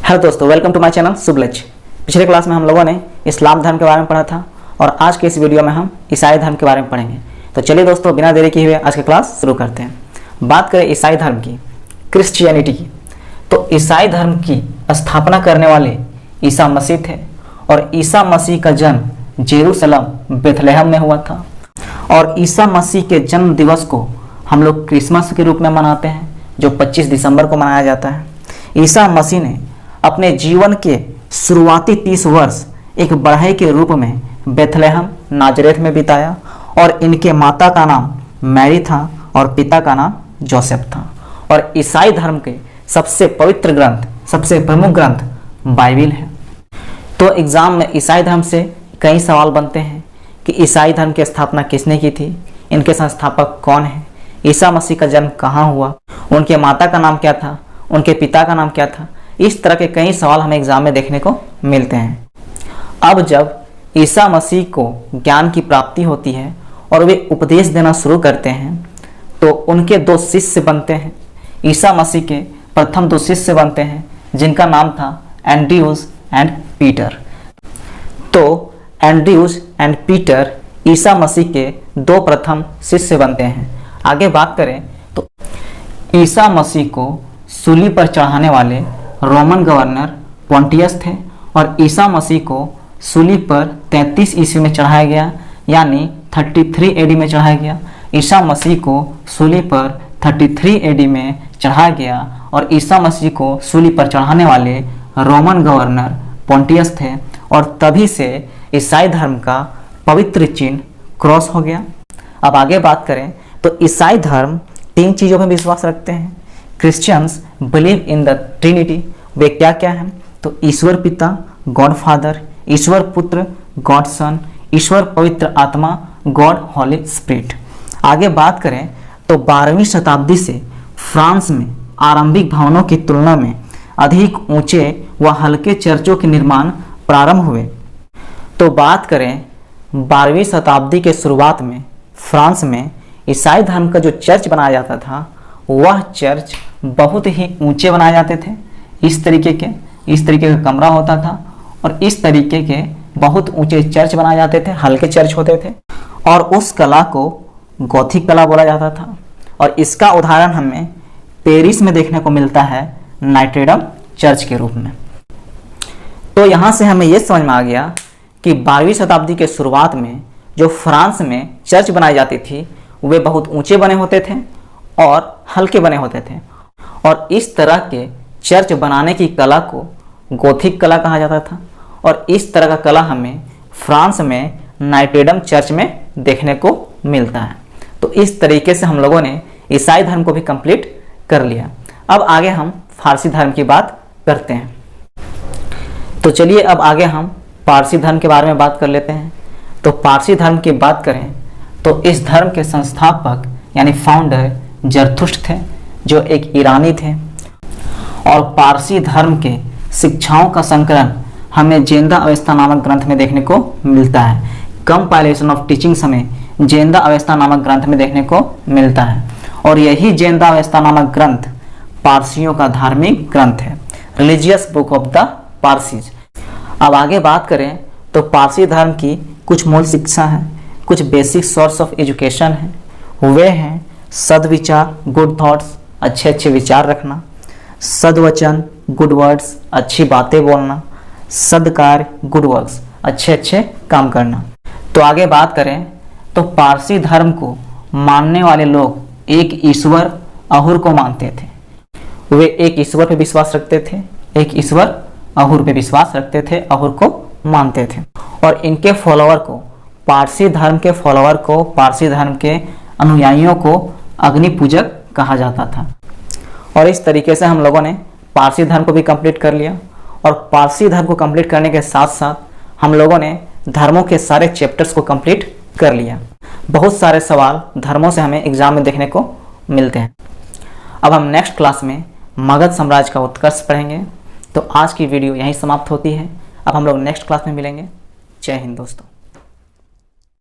Hello दोस्तों, welcome to my channel शुभ लक्ष्य। पिछले क्लास में हम लोगों ने इस्लाम धर्म के बारे में पढ़ा था और आज के इस वीडियो में हम ईसाई धर्म के बारे में पढ़ेंगे। तो चलिए दोस्तों, बिना देरी किए हुए आज की क्लास शुरू करते हैं। बात करें ईसाई धर्म की, क्रिश्चियनिटी की, तो ईसाई धर्म की स्थापना करने वाले ईसा मसीह थे और ईसा मसीह का जन्म जेरूसलम बेथलेहम में हुआ था। और ईसा मसीह के जन्म दिवस को हम लोग क्रिसमस के रूप में मनाते हैं, जो 25 दिसंबर को मनाया जाता है। ईसा मसीह ने अपने जीवन के शुरुआती 30 वर्ष एक बढ़ई के रूप में बेथलेहम नाजरेथ में बिताया और इनके माता का नाम मैरी था और पिता का नाम जोसेफ था। और ईसाई धर्म के सबसे पवित्र ग्रंथ, सबसे प्रमुख ग्रंथ बाइबिल है। तो एग्जाम में ईसाई धर्म से कई सवाल बनते हैं कि ईसाई धर्म की स्थापना किसने की थी, इनके संस्थापक कौन है, ईसा मसीह का जन्म कहाँ हुआ, उनके माता का नाम क्या था, उनके पिता का नाम क्या था। इस तरह के कई सवाल हमें एग्जाम में देखने को मिलते हैं। अब जब ईसा मसीह को ज्ञान की प्राप्ति होती है और वे उपदेश देना शुरू करते हैं तो उनके 2 शिष्य बनते हैं। ईसा मसीह के प्रथम 2 शिष्य बनते हैं जिनका नाम था एंड्रयूज एंड पीटर। तो Andrews and Peter Isa Masih के 2 प्रथम शिष्य बनते हैं। आगे बात करें तो ईसा मसीह को सूली पर चढ़ाने वाले रोमन गवर्नर पोंटियस थे और ईसा मसीह को सूली पर 33 ईस्वी में चढ़ाया गया, यानी 33 एडी में चढ़ाया गया। ईसा मसीह को सूली पर 33 एडी में चढ़ाया गया और ईसा मसीह को सूली पर चढ़ाने वाले रोमन गवर्नर पोंटियस थे और तभी से ईसाई धर्म का पवित्र चिन्ह क्रॉस हो गया। अब आगे बात करें तो ईसाई धर्म 3 चीज़ों में विश्वास रखते हैं। Christians believe in the Trinity. वे क्या क्या हैं तो ईश्वर पिता गॉड फादर, ईश्वर पुत्र गॉड सन, ईश्वर पवित्र आत्मा गॉड होली स्पिरिट। आगे बात करें तो 12वीं शताब्दी से फ्रांस में आरंभिक भवनों की तुलना में अधिक ऊंचे व हल्के चर्चों के निर्माण प्रारंभ हुए। तो बात करें 12वीं शताब्दी के शुरुआत में फ्रांस में ईसाई धर्म का जो चर्च बनाया जाता था वह चर्च बहुत ही ऊंचे बनाए जाते थे। इस तरीके का कमरा होता था और इस तरीके के बहुत ऊंचे चर्च बनाए जाते थे, हल्के चर्च होते थे और उस कला को गॉथिक कला बोला जाता था। और इसका उदाहरण हमें पेरिस में देखने को मिलता है नाइट्रेडम चर्च के रूप में। तो यहाँ से हमें यह समझ में आ गया कि 12वीं शताब्दी के शुरुआत में जो फ्रांस में चर्च बनाई जाती थी वे बहुत ऊंचे बने होते थे और हल्के बने होते थे और इस तरह के चर्च बनाने की कला को गोथिक कला कहा जाता था। और इस तरह का कला हमें फ्रांस में नाइट्रेडम चर्च में देखने को मिलता है। तो इस तरीके से हम लोगों ने ईसाई धर्म को भी कंप्लीट कर लिया। अब आगे हम फारसी धर्म की बात करते हैं। तो चलिए अब आगे हम पारसी धर्म के बारे में बात कर लेते हैं। तो पारसी धर्म की बात करें तो इस धर्म के संस्थापक यानी फाउंडर जरथुष्ट थे, जो एक ईरानी थे। और पारसी धर्म के शिक्षाओं का संकलन हमें जेंदा अवस्था नामक ग्रंथ में देखने को मिलता है। कंपाइलेशन ऑफ टीचिंग्स हमें जेंदा अवस्था नामक ग्रंथ में देखने को मिलता है और यही जेंदा अवस्था नामक ग्रंथ पारसियों का धार्मिक ग्रंथ है, religious book of the Parsis. अब आगे बात करें तो पारसी धर्म की कुछ मूल शिक्षा है, कुछ बेसिक सोर्स ऑफ एजुकेशन है। वे हैं सद्विचार गुड थॉट्स, अच्छे अच्छे विचार रखना, सद्वचन गुड वर्ड्स, अच्छी बातें बोलना, सद्कार्य गुड वर्क्स, अच्छे अच्छे काम करना। तो आगे बात करें तो पारसी धर्म को मानने वाले लोग एक ईश्वर अहुर को मानते थे। वे एक ईश्वर पे विश्वास रखते थे, एक ईश्वर अहुर पे विश्वास रखते थे, अहुर को मानते थे। और इनके फॉलोअर को, पारसी धर्म के फॉलोअर को, पारसी धर्म के अनुयायियों को अग्नि पूजक कहा जाता था। और इस तरीके से हम लोगों ने पारसी धर्म को भी कंप्लीट कर लिया। और पारसी धर्म को कंप्लीट करने के साथ साथ हम लोगों ने धर्मों के सारे चैप्टर्स को कंप्लीट कर लिया। बहुत सारे सवाल धर्मों से हमें एग्जाम में देखने को मिलते हैं। अब हम नेक्स्ट क्लास में मगध साम्राज्य का उत्कर्ष पढ़ेंगे। तो आज की वीडियो यहीं समाप्त होती है। अब हम लोग नेक्स्ट क्लास में मिलेंगे। जय हिंद दोस्तों।